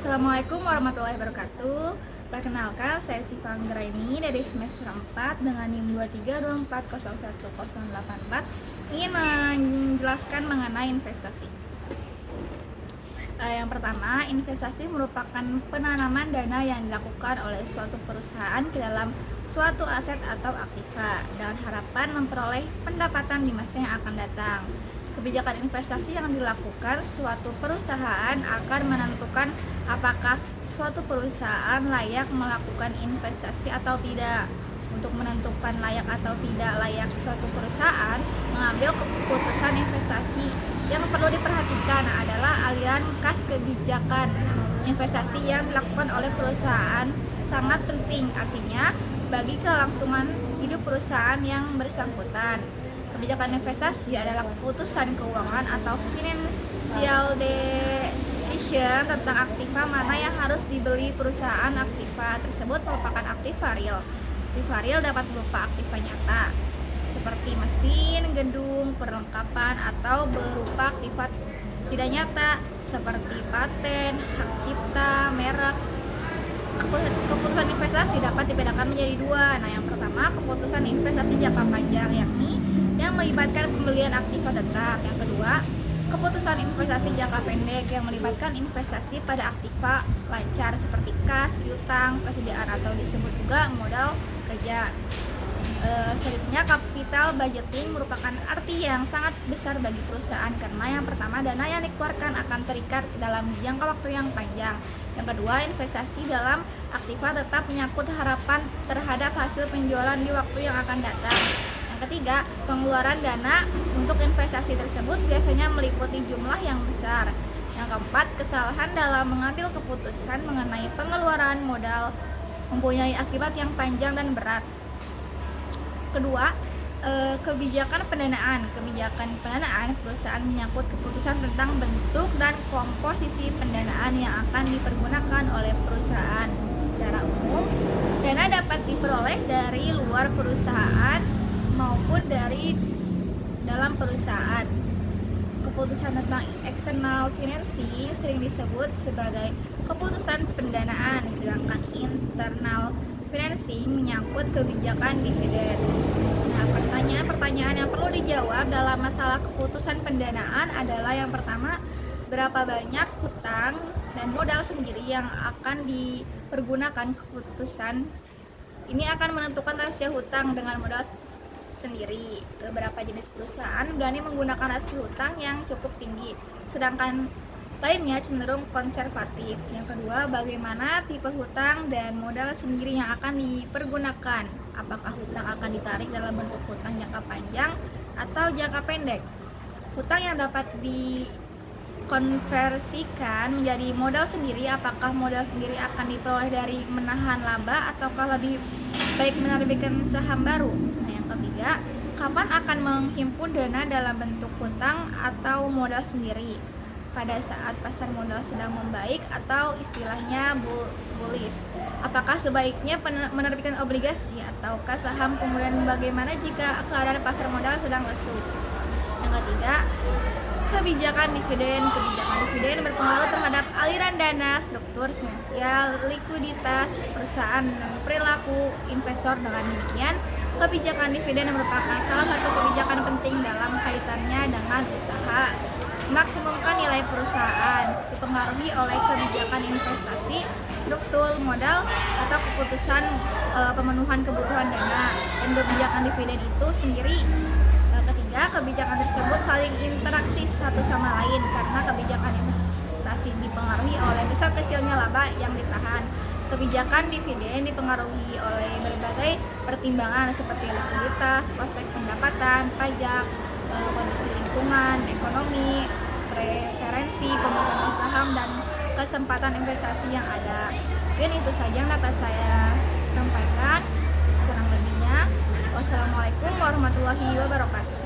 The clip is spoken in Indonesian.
Assalamualaikum warahmatullahi wabarakatuh. Perkenalkan, saya Siva Anggraini dari semester 4 dengan NIM 2324011084 ingin menjelaskan mengenai investasi. Yang pertama, investasi merupakan penanaman dana yang dilakukan oleh suatu perusahaan ke dalam suatu aset atau aktiva dengan harapan memperoleh pendapatan di masa yang akan datang. Kebijakan investasi yang dilakukan suatu perusahaan akan menentukan apakah suatu perusahaan layak melakukan investasi atau tidak. Untuk menentukan layak atau tidak layak suatu perusahaan mengambil keputusan investasi, yang perlu diperhatikan adalah aliran kas kebijakan investasi yang dilakukan oleh perusahaan sangat penting, artinya bagi kelangsungan hidup perusahaan yang bersangkutan. Kebijakan investasi adalah keputusan keuangan atau financial decision tentang aktiva mana yang harus dibeli perusahaan. Aktiva tersebut merupakan aktiva real. Aktiva real dapat berupa aktiva nyata seperti mesin, gedung, perlengkapan, atau berupa aktiva tidak nyata seperti paten, hak cipta, merek. Keputusan investasi dapat dibedakan menjadi dua. Yang pertama, keputusan investasi jangka panjang, yakni yang melibatkan pembelian aktiva tetap. Yang kedua, keputusan investasi jangka pendek yang melibatkan investasi pada aktiva lancar seperti kas, piutang, persediaan atau disebut juga modal kerja. Selanjutnya, capital budgeting merupakan arti yang sangat besar bagi perusahaan karena yang pertama, dana yang dikeluarkan akan terikat dalam jangka waktu yang panjang. Yang kedua, investasi dalam aktiva tetap menyangkut harapan terhadap hasil penjualan di waktu yang akan datang. Yang ketiga, pengeluaran dana untuk investasi tersebut biasanya meliputi jumlah yang besar. Yang keempat, kesalahan dalam mengambil keputusan mengenai pengeluaran modal mempunyai akibat yang panjang dan berat. Kedua, kebijakan pendanaan. Kebijakan pendanaan perusahaan menyangkut keputusan tentang bentuk dan komposisi pendanaan yang akan dipergunakan oleh perusahaan. Secara umum, dana dapat diperoleh dari luar perusahaan maupun dari dalam perusahaan. Keputusan tentang external financing sering disebut sebagai keputusan pendanaan, sedangkan internal financing menyangkut kebijakan dividen. Nah, pertanyaan yang perlu dijawab dalam masalah keputusan pendanaan adalah yang pertama, berapa banyak hutang dan modal sendiri yang akan dipergunakan. Keputusan ini akan menentukan rasio hutang dengan modal sendiri. Beberapa jenis perusahaan berani menggunakan rasio hutang yang cukup tinggi, sedangkan lainnya cenderung konservatif. Yang kedua, bagaimana tipe hutang dan modal sendiri yang akan dipergunakan? Apakah hutang akan ditarik dalam bentuk hutang jangka panjang atau jangka pendek? Hutang yang dapat dikonversikan menjadi modal sendiri, apakah modal sendiri akan diperoleh dari menahan laba ataukah lebih baik menerbitkan saham baru? Nah, yang ketiga, kapan akan menghimpun dana dalam bentuk hutang atau modal sendiri? Pada saat pasar modal sedang membaik atau istilahnya bullish. Apakah sebaiknya menerbitkan obligasi ataukah saham? Kemudian bagaimana jika keadaan pasar modal sedang lesu? Yang ketiga, kebijakan dividen. Kebijakan dividen berpengaruh terhadap aliran dana, struktur finansial, likuiditas perusahaan, dan perilaku investor. Dengan demikian, kebijakan dividen merupakan salah satu kebijakan penting dalam kaitannya dengan usaha maksimumkan nilai perusahaan, dipengaruhi oleh kebijakan investasi, struktur modal, atau keputusan pemenuhan kebutuhan dana. Dan kebijakan dividen itu sendiri, ketiga, kebijakan tersebut saling interaksi satu sama lain karena kebijakan investasi dipengaruhi oleh besar kecilnya laba yang ditahan. Kebijakan dividen dipengaruhi oleh berbagai pertimbangan seperti likuiditas, prospek pendapatan, pajak, kondisi lingkungan, ekonomi, preferensi pemegang saham, dan kesempatan investasi yang ada. Mungkin itu saja yang dapat saya sampaikan. Kurang lebihnya, wassalamualaikum warahmatullahi wabarakatuh.